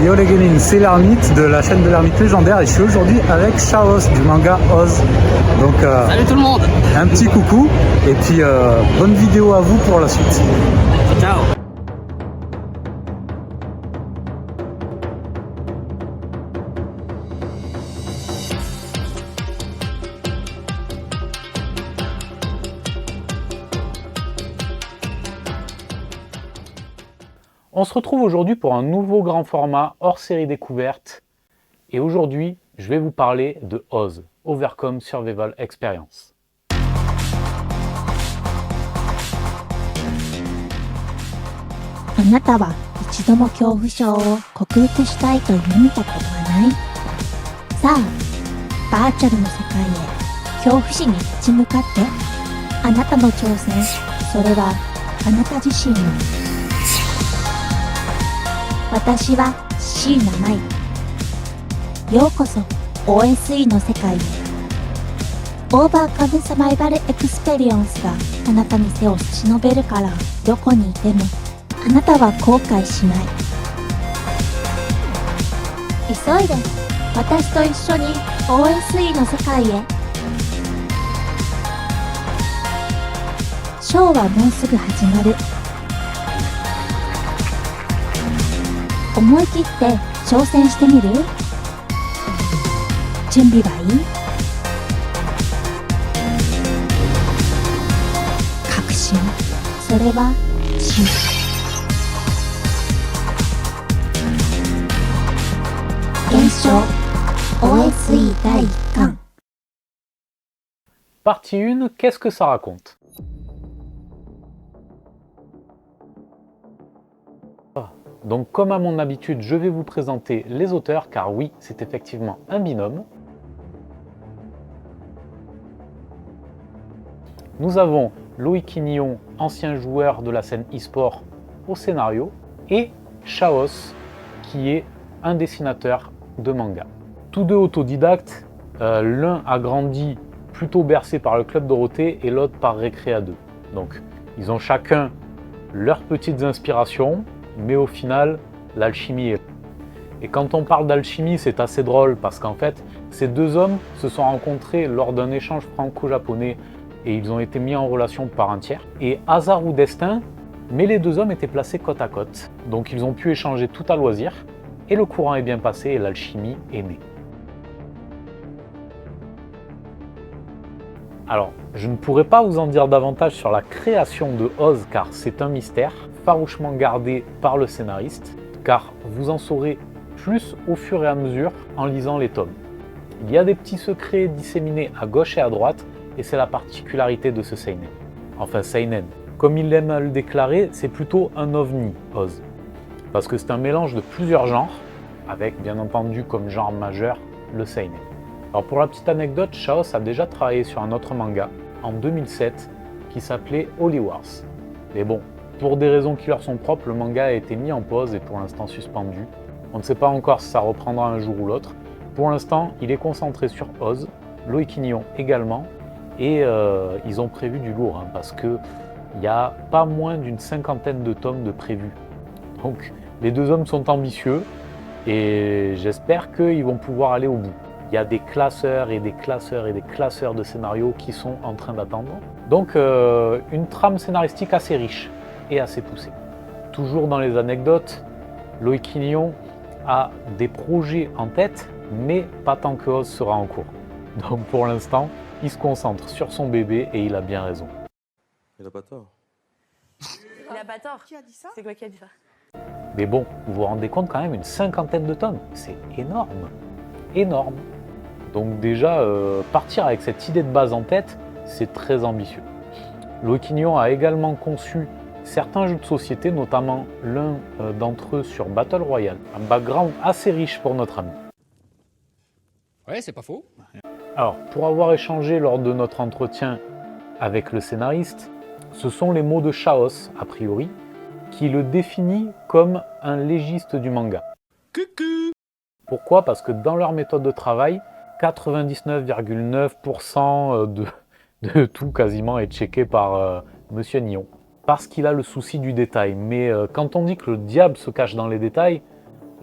Yo les gamins, c'est l'Ermite de la chaîne de l'Ermite légendaire et je suis aujourd'hui avec Chaos du manga Oz. Donc salut tout le monde. Un petit coucou et puis bonne vidéo à vous pour la suite. Ciao. On se retrouve aujourd'hui pour un nouveau grand format hors série découverte. Et aujourd'hui, je vais vous parler de Oz, Overcome Survival Experience. あなたは一度も恐怖症を克服したいと夢見たことはない？さあ、バーチャルの世界へ恐怖心に立ち向かって。あなたの挑戦、それはあなた自身の。私は椎名舞。ようこそ OSE の世界へ。オーバーカムサバイバルエクスペリエンスがあなたに手を差し伸べるから、どこにいてもあなたは後悔しない。急いで私と一緒に OSE の世界へ。ショーはもうすぐ始まる。思い切って挑戦してみる？準備はいい？確信、それは信。検証 OSE 第1巻。 Partie 1, qu'est-ce que ça raconte? Donc comme à mon habitude, je vais vous présenter les auteurs, car oui, c'est effectivement un binôme. Nous avons Loïc Quignon, ancien joueur de la scène e-sport au scénario, et Chaos, qui est un dessinateur de manga. Tous deux autodidactes, l'un a grandi plutôt bercé par le Club Dorothée et l'autre par Récréa 2. Donc ils ont chacun leurs petites inspirations, mais au final, l'alchimie est... Et quand on parle d'alchimie, c'est assez drôle parce qu'en fait, ces deux hommes se sont rencontrés lors d'un échange franco-japonais et ils ont été mis en relation par un tiers. Et hasard ou destin, mais les deux hommes étaient placés côte à côte. Donc ils ont pu échanger tout à loisir et le courant est bien passé et l'alchimie est née. Alors, je ne pourrais pas vous en dire davantage sur la création de Oz car c'est un mystère farouchement gardé par le scénariste, car vous en saurez plus au fur et à mesure en lisant les tomes. Il y a des petits secrets disséminés à gauche et à droite, et c'est la particularité de ce seinen. Enfin seinen, comme il aime à le déclarer, c'est plutôt un ovni, Oz, parce que c'est un mélange de plusieurs genres, avec bien entendu comme genre majeur le seinen. Alors pour la petite anecdote, Chaos a déjà travaillé sur un autre manga, en 2007, qui s'appelait Holy Wars. Mais bon, pour des raisons qui leur sont propres, le manga a été mis en pause et pour l'instant suspendu. On ne sait pas encore si ça reprendra un jour ou l'autre. Pour l'instant, il est concentré sur Oz, Loïc Quignon également, et ils ont prévu du lourd, hein, parce qu'il y a pas moins d'une 50aine de tomes de prévus. Donc les deux hommes sont ambitieux et j'espère qu'ils vont pouvoir aller au bout. Il y a des classeurs et des classeurs et des classeurs de scénarios qui sont en train d'attendre. Donc une trame scénaristique assez riche et assez poussé. Toujours dans les anecdotes, Loïc Quignon a des projets en tête, mais pas tant que Oz sera en cours. Donc pour l'instant, il se concentre sur son bébé et il a bien raison. Il a pas tort. Il a pas tort. Qui a dit ça? C'est quoi qui a dit ça? Mais bon, vous vous rendez compte quand même, une 50aine de tomes, c'est énorme. Énorme. Donc déjà, partir avec cette idée de base en tête, c'est très ambitieux. Loïc Quignon a également conçu certains jeux de société, notamment l'un d'entre eux sur Battle Royale. Un background assez riche pour notre ami. Ouais, c'est pas faux. Alors, pour avoir échangé lors de notre entretien avec le scénariste, ce sont les mots de Chaos, a priori, qui le définit comme un légiste du manga. Coucou. Pourquoi? Parce que dans leur méthode de travail, 99,9% de tout quasiment est checké par Monsieur Nyon. Parce qu'il a le souci du détail. Mais quand on dit que le diable se cache dans les détails,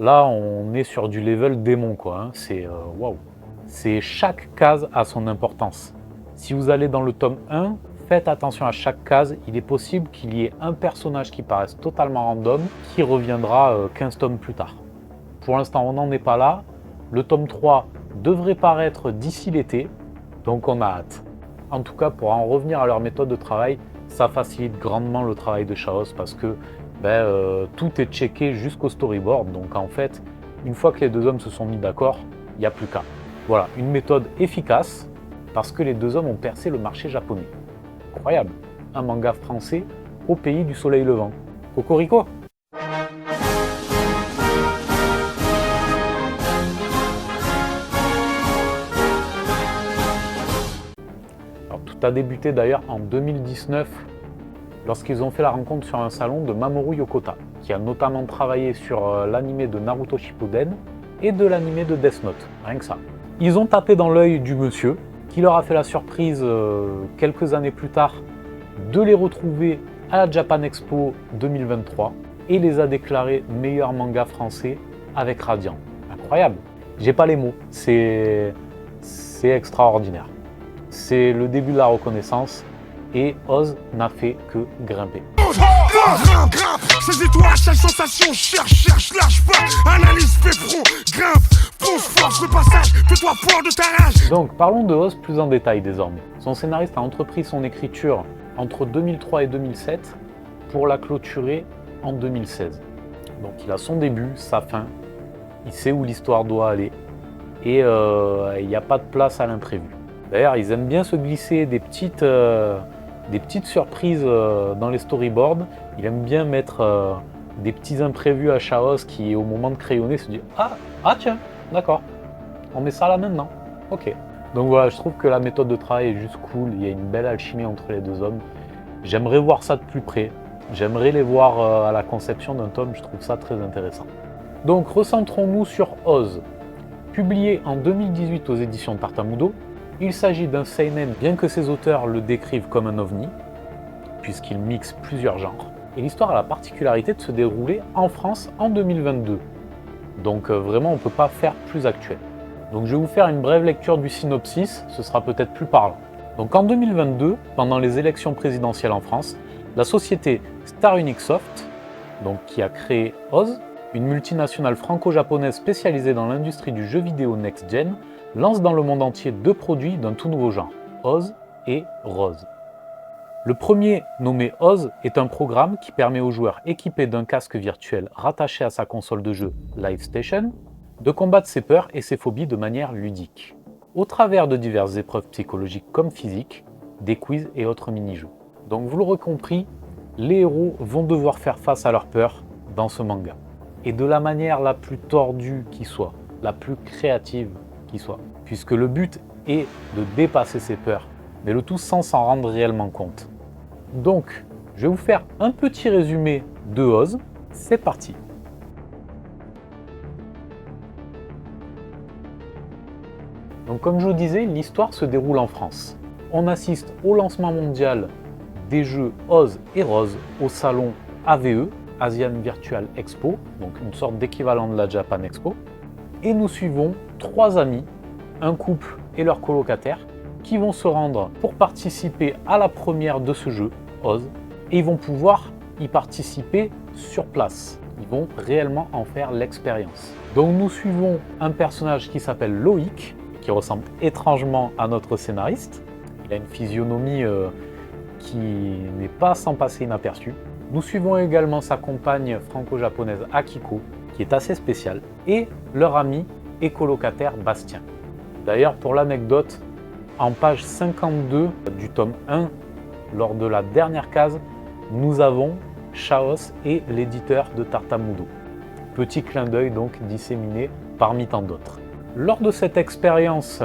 Là, on est sur du level démon, quoi. Hein. C'est waouh. C'est chaque case a son importance. Si vous allez dans le tome 1, faites attention à chaque case. Il est possible qu'il y ait un personnage qui paraisse totalement random, qui reviendra 15 tomes plus tard. Pour l'instant, on n'en est pas là. Le tome 3 devrait paraître d'ici l'été, donc on a hâte. En tout cas, pour en revenir à leur méthode de travail, ça facilite grandement le travail de Chaos parce que tout est checké jusqu'au storyboard. Donc en fait, une fois que les deux hommes se sont mis d'accord, il n'y a plus qu'à. Voilà, une méthode efficace parce que les deux hommes ont percé le marché japonais. Incroyable, un manga français au pays du soleil levant. Cocorico! Alors, tout a débuté d'ailleurs en 2019 lorsqu'ils ont fait la rencontre sur un salon de Mamoru Yokota, qui a notamment travaillé sur l'animé de Naruto Shippuden et de l'animé de Death Note, rien que ça. Ils ont tapé dans l'œil du monsieur, qui leur a fait la surprise quelques années plus tard de les retrouver à la Japan Expo 2023 et les a déclarés meilleurs mangas français avec Radiant. Incroyable, j'ai pas les mots, c'est extraordinaire. C'est le début de la reconnaissance et Oz n'a fait que grimper. Grimpe, saisis-toi à chaque sensation, cherche, lâche pas, analyse, fais front, grimpe, fonce, force le passage, fais-toi fort de ta rage. Donc parlons de Oz plus en détail désormais. Son scénariste a entrepris son écriture entre 2003 et 2007 pour la clôturer en 2016. Donc il a son début, sa fin, il sait où l'histoire doit aller et il n'y a pas de place à l'imprévu. D'ailleurs, ils aiment bien se glisser des petites surprises dans les storyboards. Il aime bien mettre des petits imprévus à Chaos qui, au moment de crayonner, se dit « Ah tiens, d'accord, on met ça là maintenant, ok ». Donc voilà, je trouve que la méthode de travail est juste cool, il y a une belle alchimie entre les deux hommes. J'aimerais voir ça de plus près, j'aimerais les voir à la conception d'un tome, je trouve ça très intéressant. Donc recentrons-nous sur Oz. Publié en 2018 aux éditions Tartamudo, il s'agit d'un seinen, bien que ses auteurs le décrivent comme un ovni, puisqu'il mixe plusieurs genres. Et l'histoire a la particularité de se dérouler en France en 2022. Donc vraiment, on ne peut pas faire plus actuel. Donc je vais vous faire une brève lecture du synopsis, ce sera peut-être plus parlant. Donc en 2022, pendant les élections présidentielles en France, la société Star Unique Soft, donc qui a créé Oz, une multinationale franco-japonaise spécialisée dans l'industrie du jeu vidéo next-gen, lance dans le monde entier deux produits d'un tout nouveau genre, Oz et Rose. Le premier, nommé Oz, est un programme qui permet aux joueurs équipés d'un casque virtuel rattaché à sa console de jeu LiveStation de combattre ses peurs et ses phobies de manière ludique, au travers de diverses épreuves psychologiques comme physiques, des quiz et autres mini-jeux. Donc vous l'aurez compris, les héros vont devoir faire face à leurs peurs dans ce manga. Et de la manière la plus tordue qui soit, la plus créative qui soit, puisque le but est de dépasser ses peurs, mais le tout sans s'en rendre réellement compte. Donc, je vais vous faire un petit résumé de Oz, c'est parti. Donc comme je vous disais, l'histoire se déroule en France. On assiste au lancement mondial des jeux Oz et Rose au salon AVE, Asian Virtual Expo, donc une sorte d'équivalent de la Japan Expo. Et nous suivons trois amis, un couple et leur colocataire, qui vont se rendre pour participer à la première de ce jeu, Oz, et ils vont pouvoir y participer sur place. Ils vont réellement en faire l'expérience. Donc nous suivons un personnage qui s'appelle Loïc, qui ressemble étrangement à notre scénariste. Il a une physionomie qui n'est pas sans passer inaperçue. Nous suivons également sa compagne franco-japonaise Akiko, qui est assez spéciale, et leur ami et colocataire Bastien. D'ailleurs, pour l'anecdote, en page 52 du tome 1, lors de la dernière case, nous avons Chaos et l'éditeur de Tartamudo. Petit clin d'œil donc disséminé parmi tant d'autres. Lors de cette expérience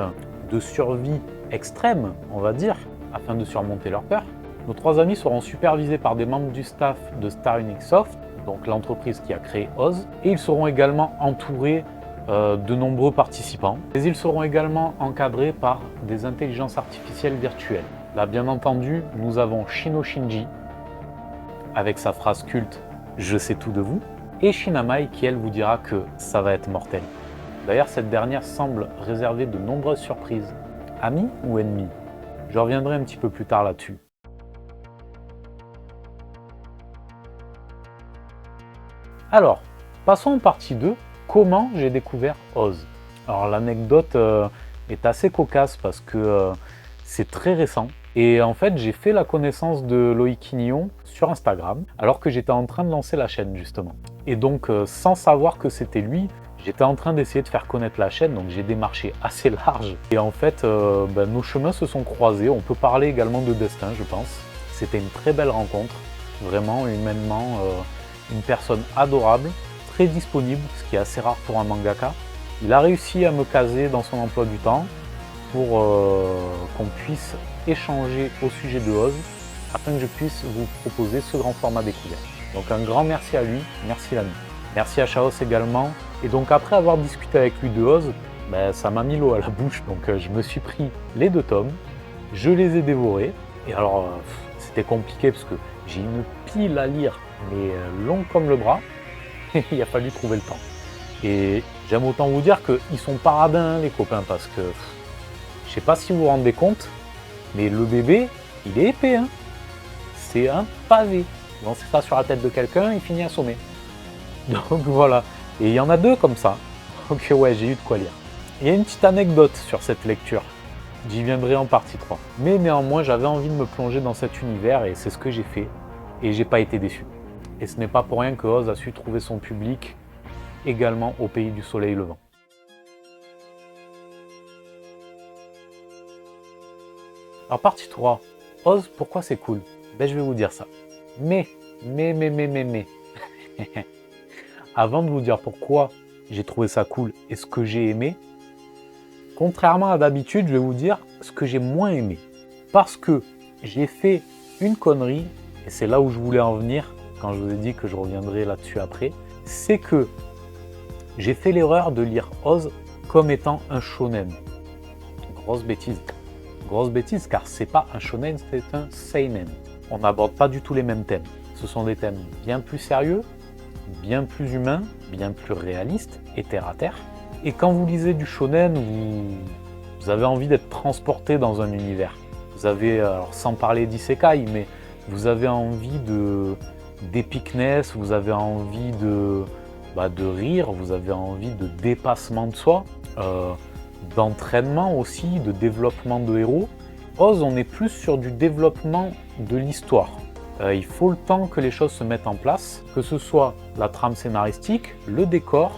de survie extrême, on va dire, afin de surmonter leur peur, nos trois amis seront supervisés par des membres du staff de Star Unique Soft, donc l'entreprise qui a créé Oz, et ils seront également entourés de nombreux participants. Mais ils seront également encadrés par des intelligences artificielles virtuelles. Là, bien entendu, nous avons Shino Shinji, avec sa phrase culte « Je sais tout de vous ». et Shinamai qui elle vous dira que ça va être mortel. D'ailleurs cette dernière semble réserver de nombreuses surprises. Amis ou ennemis? Je reviendrai un petit peu plus tard là-dessus. Alors, passons en partie 2, comment j'ai découvert Oz. Alors l'anecdote est assez cocasse parce que c'est très récent. Et en fait, j'ai fait la connaissance de Loïc Quignon sur Instagram, alors que j'étais en train de lancer la chaîne justement. Et donc, sans savoir que c'était lui, j'étais en train d'essayer de faire connaître la chaîne, donc j'ai démarché assez large. Et en fait, nos chemins se sont croisés. On peut parler également de destin, je pense. C'était une très belle rencontre, vraiment humainement, une personne adorable, très disponible, ce qui est assez rare pour un mangaka. Il a réussi à me caser dans son emploi du temps pour qu'on puisse échanger au sujet de Oz, afin que je puisse vous proposer ce grand format découvert. Donc un grand merci à lui, merci l'ami. Merci à Chaos également. Et donc après avoir discuté avec lui de Oz, ça m'a mis l'eau à la bouche, donc je me suis pris les 2 tomes, je les ai dévorés. Et alors c'était compliqué parce que j'ai une pile à lire, mais longue comme le bras, et il a fallu trouver le temps. Et j'aime autant vous dire qu'ils sont paradins les copains, parce que je sais pas si vous vous rendez compte, mais le bébé, il est épais, hein. C'est un pavé. Vous lancez ça sur la tête de quelqu'un, il finit assommé. Donc voilà. Et il y en a 2 comme ça. Donc ouais, j'ai eu de quoi lire. Il y a une petite anecdote sur cette lecture. J'y viendrai en partie 3. Mais néanmoins, j'avais envie de me plonger dans cet univers et c'est ce que j'ai fait. Et j'ai pas été déçu. Et ce n'est pas pour rien que Oz a su trouver son public également au pays du soleil levant. Alors partie 3, Oz, pourquoi c'est cool? Je vais vous dire ça. Mais. Avant de vous dire pourquoi j'ai trouvé ça cool et ce que j'ai aimé, contrairement à d'habitude, je vais vous dire ce que j'ai moins aimé. Parce que j'ai fait une connerie, et c'est là où je voulais en venir, quand je vous ai dit que je reviendrai là-dessus après, c'est que j'ai fait l'erreur de lire Oz comme étant un shonen. Grosse bêtise. Grosse bêtise, car c'est pas un shonen, c'est un seinen. On n'aborde pas du tout les mêmes thèmes. Ce sont des thèmes bien plus sérieux, bien plus humains, bien plus réalistes et terre à terre. Et quand vous lisez du shonen, vous avez envie d'être transporté dans un univers. Vous avez, alors sans parler d'isekai, mais vous avez envie d'épicness, vous avez envie de rire, vous avez envie de dépassement de soi, d'entraînement aussi, de développement de héros. Oz, on est plus sur du développement de l'histoire. Il faut le temps que les choses se mettent en place, que ce soit la trame scénaristique, le décor,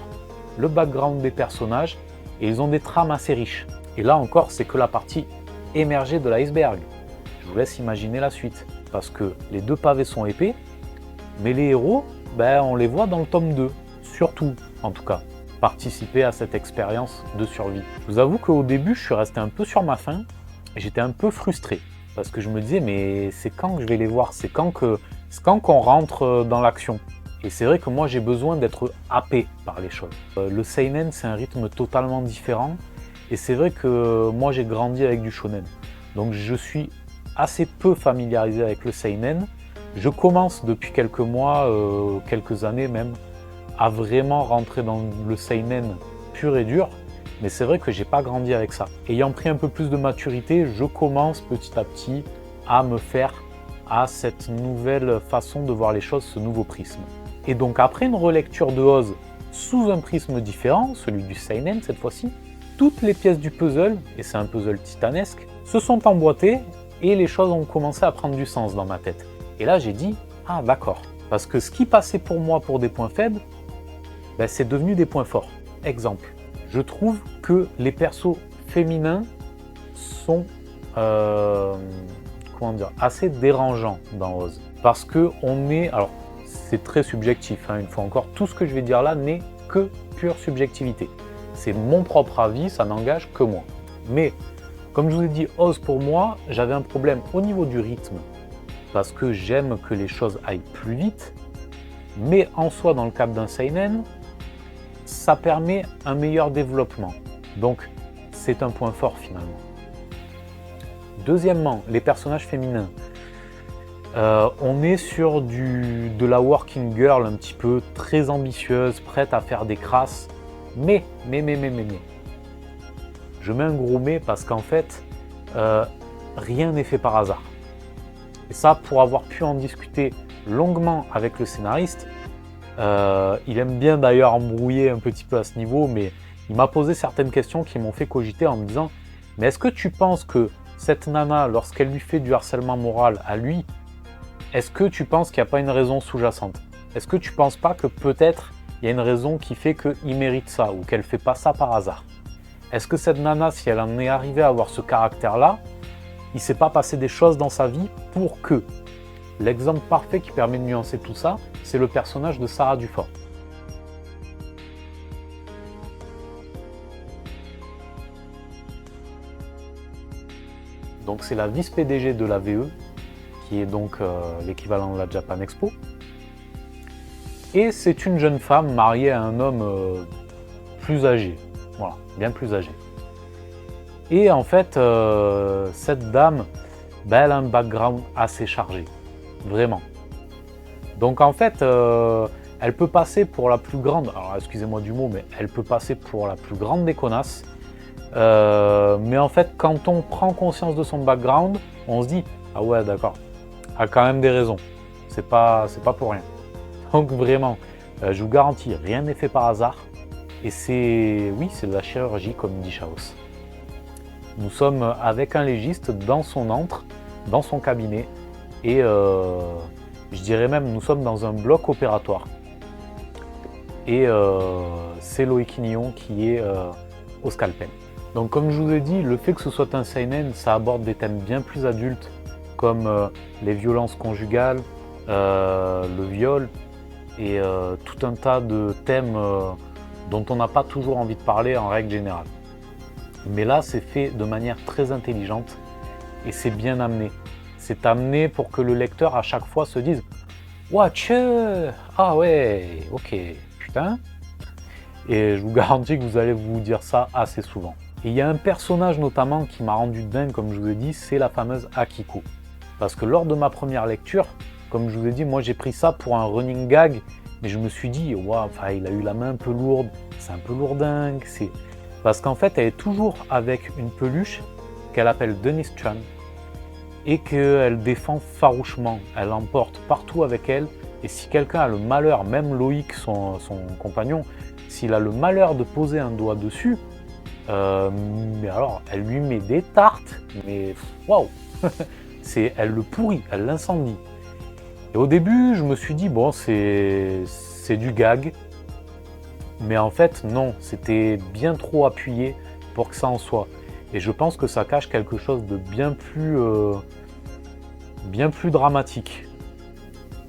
le background des personnages, et ils ont des trames assez riches. Et là encore, c'est que la partie émergée de l'iceberg. Je vous laisse imaginer la suite, parce que les 2 pavés sont épais, mais les héros, on les voit dans le tome 2, surtout, en tout cas, participer à cette expérience de survie. Je vous avoue qu'au début, je suis resté un peu sur ma faim, et j'étais un peu frustré, parce que je me disais, mais c'est quand que je vais les voir? C'est quand qu'on rentre dans l'action? Et c'est vrai que moi, j'ai besoin d'être happé par les choses. Le seinen, c'est un rythme totalement différent, et c'est vrai que moi, j'ai grandi avec du shonen. Donc je suis assez peu familiarisé avec le seinen. Je commence depuis quelques mois, quelques années même, à vraiment rentrer dans le seinen pur et dur, mais c'est vrai que j'ai pas grandi avec ça. Ayant pris un peu plus de maturité, je commence petit à petit à me faire à cette nouvelle façon de voir les choses, ce nouveau prisme. Et donc après une relecture de Oz sous un prisme différent, celui du seinen cette fois-ci, toutes les pièces du puzzle, et c'est un puzzle titanesque, se sont emboîtées et les choses ont commencé à prendre du sens dans ma tête. Et là j'ai dit, ah d'accord, parce que ce qui passait pour moi pour des points faibles, c'est devenu des points forts. Exemple, je trouve que les persos féminins sont assez dérangeants dans Oz. Parce que on est, alors c'est très subjectif, une fois encore, tout ce que je vais dire là n'est que pure subjectivité. C'est mon propre avis, ça n'engage que moi. Mais, comme je vous ai dit, Oz pour moi, j'avais un problème au niveau du rythme, parce que j'aime que les choses aillent plus vite, mais en soi, dans le cadre d'un seinen, ça permet un meilleur développement. Donc, c'est un point fort finalement. Deuxièmement, les personnages féminins. On est sur de la working girl un petit peu très ambitieuse, prête à faire des crasses. Mais. Je mets un gros mais parce qu'en fait, rien n'est fait par hasard. Et ça, pour avoir pu en discuter longuement avec le scénariste, il aime bien d'ailleurs embrouiller un petit peu à ce niveau, mais il m'a posé certaines questions qui m'ont fait cogiter en me disant « Mais est-ce que tu penses que cette nana, lorsqu'elle lui fait du harcèlement moral à lui, est-ce que tu penses qu'il n'y a pas une raison sous-jacente? Est-ce que tu ne penses pas que peut-être il y a une raison qui fait qu'il mérite ça ou qu'elle ne fait pas ça par hasard? Est-ce que cette nana, si elle en est arrivée à avoir ce caractère-là, il ne s'est pas passé des choses dans sa vie pour que… » L'exemple parfait qui permet de nuancer tout ça, c'est le personnage de Sarah Dufort. Donc c'est la vice-PDG de la VE, qui est donc l'équivalent de la Japan Expo. Et c'est une jeune femme mariée à un homme plus âgé. Voilà, bien plus âgé. Et en fait, cette dame, ben, elle a un background assez chargé. Vraiment. Donc en fait, elle peut passer pour la plus grande, alors excusez-moi du mot, mais elle peut passer pour la plus grande des connasses. Mais en fait, quand on prend conscience de son background, on se dit « Ah ouais, d'accord, elle a quand même des raisons, c'est pas pour rien. » Donc vraiment, je vous garantis, rien n'est fait par hasard. Et c'est de la chirurgie, comme dit Chaos. Nous sommes avec un légiste dans son antre, dans son cabinet, et je dirais même, nous sommes dans un bloc opératoire. Et c'est Loïc Nyon qui est au scalpel. Donc comme je vous ai dit, le fait que ce soit un seinen, ça aborde des thèmes bien plus adultes, comme les violences conjugales, le viol, et tout un tas de thèmes dont on n'a pas toujours envie de parler en règle générale. Mais là, c'est fait de manière très intelligente, et c'est bien amené. C'est amené pour que le lecteur, à chaque fois, se dise « Watch, ah ouais, ok, putain ». Et je vous garantis que vous allez vous dire ça assez souvent. Et il y a un personnage notamment qui m'a rendu dingue, comme je vous ai dit, c'est la fameuse Akiko. Parce que lors de ma première lecture, comme je vous ai dit, moi j'ai pris ça pour un running gag, mais je me suis dit, wow, enfin, il a eu la main un peu lourde, c'est un peu lourdingue. Parce qu'en fait, elle est toujours avec une peluche qu'elle appelle Denise Chan et qu'elle défend farouchement. Elle l'emporte partout avec elle. Et si quelqu'un a le malheur, même Loïc, son compagnon, s'il a le malheur de poser un doigt dessus, mais alors, elle lui met des tartes, mais waouh. Elle le pourrit, elle l'incendie. Et au début, je me suis dit, bon, c'est du gag. Mais en fait, non, c'était bien trop appuyé pour que ça en soit. Et je pense que ça cache quelque chose de bien plus dramatique.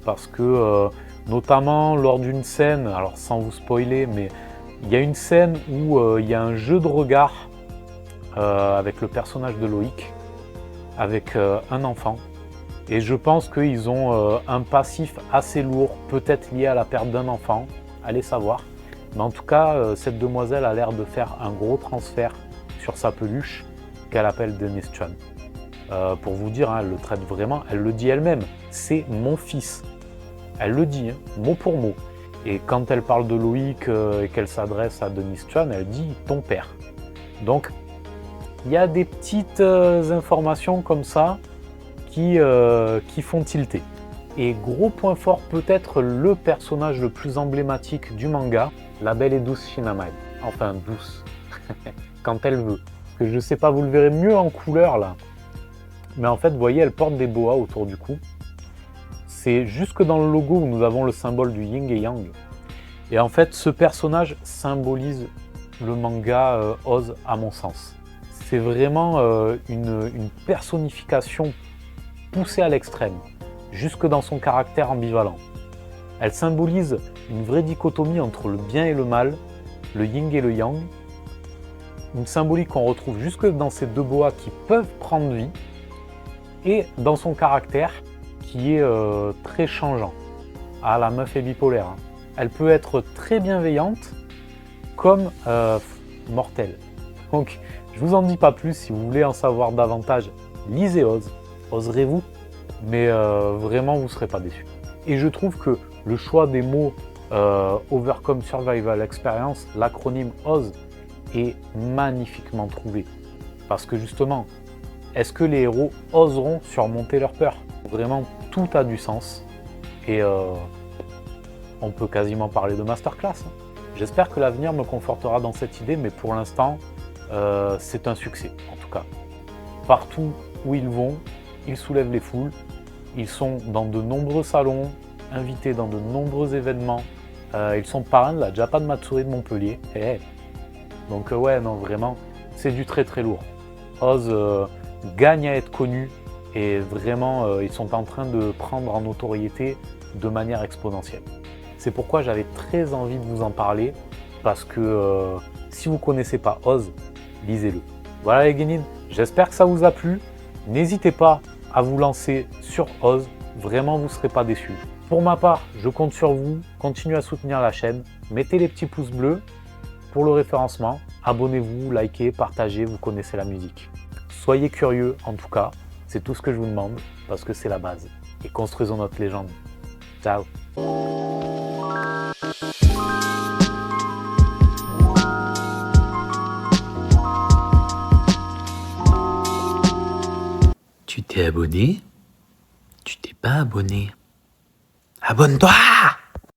Parce que, notamment lors d'une scène, alors sans vous spoiler, mais il y a une scène où il y a un jeu de regard avec le personnage de Loïc, avec un enfant. Et je pense qu'ils ont un passif assez lourd, peut-être lié à la perte d'un enfant, allez savoir. Mais en tout cas, cette demoiselle a l'air de faire un gros transfert sur sa peluche qu'elle appelle Denise Chan. Pour vous dire, hein, elle le traite vraiment, elle le dit elle-même, c'est mon fils. Elle le dit, hein, mot pour mot. Et quand elle parle de Loïc et qu'elle s'adresse à Denise Chan, elle dit ton père. Donc, il y a des petites informations comme ça qui font tilter. Et gros point fort, peut-être le personnage le plus emblématique du manga, la belle et douce Shinamai. Enfin, douce, quand elle veut. Parce que je sais pas, vous le verrez mieux en couleur là. Mais en fait, vous voyez, elle porte des boas autour du cou. C'est jusque dans le logo où nous avons le symbole du yin et yang. Et en fait, ce personnage symbolise le manga Oz à mon sens. C'est vraiment une personnification poussée à l'extrême, jusque dans son caractère ambivalent. Elle symbolise une vraie dichotomie entre le bien et le mal, le yin et le yang, une symbolique qu'on retrouve jusque dans ces deux boas qui peuvent prendre vie, et dans son caractère qui est très changeant. Ah, la meuf est bipolaire. Hein. Elle peut être très bienveillante comme mortelle. Donc, je vous en dis pas plus. Si vous voulez en savoir davantage, lisez Oz. Oserez-vous? mais vraiment vous ne serez pas déçus. Et je trouve que le choix des mots Overcome Survival Experience, l'acronyme OZ, est magnifiquement trouvé. Parce que justement, est-ce que les héros oseront surmonter leur peur? Vraiment, tout a du sens. Et on peut quasiment parler de masterclass. J'espère que l'avenir me confortera dans cette idée, mais pour l'instant, c'est un succès, en tout cas. Partout où ils vont, ils soulèvent les foules. Ils sont dans de nombreux salons, invités dans de nombreux événements. Ils sont parrains de la Japan Matsuri de Montpellier. Donc ouais, non, vraiment, c'est du très très lourd. Oz gagne à être connu et vraiment, ils sont en train de prendre en notoriété de manière exponentielle. C'est pourquoi j'avais très envie de vous en parler, parce que si vous ne connaissez pas Oz, lisez-le. Voilà les guénines, j'espère que ça vous a plu. N'hésitez pas à vous lancer sur Oz, vraiment vous ne serez pas déçus. Pour ma part, je compte sur vous, continuez à soutenir la chaîne, mettez les petits pouces bleus pour le référencement, abonnez-vous, likez, partagez, vous connaissez la musique. Soyez curieux en tout cas, c'est tout ce que je vous demande, parce que c'est la base. Et construisons notre légende. Ciao. Tu t'es abonné? Tu t'es pas abonné? Abonne-toi!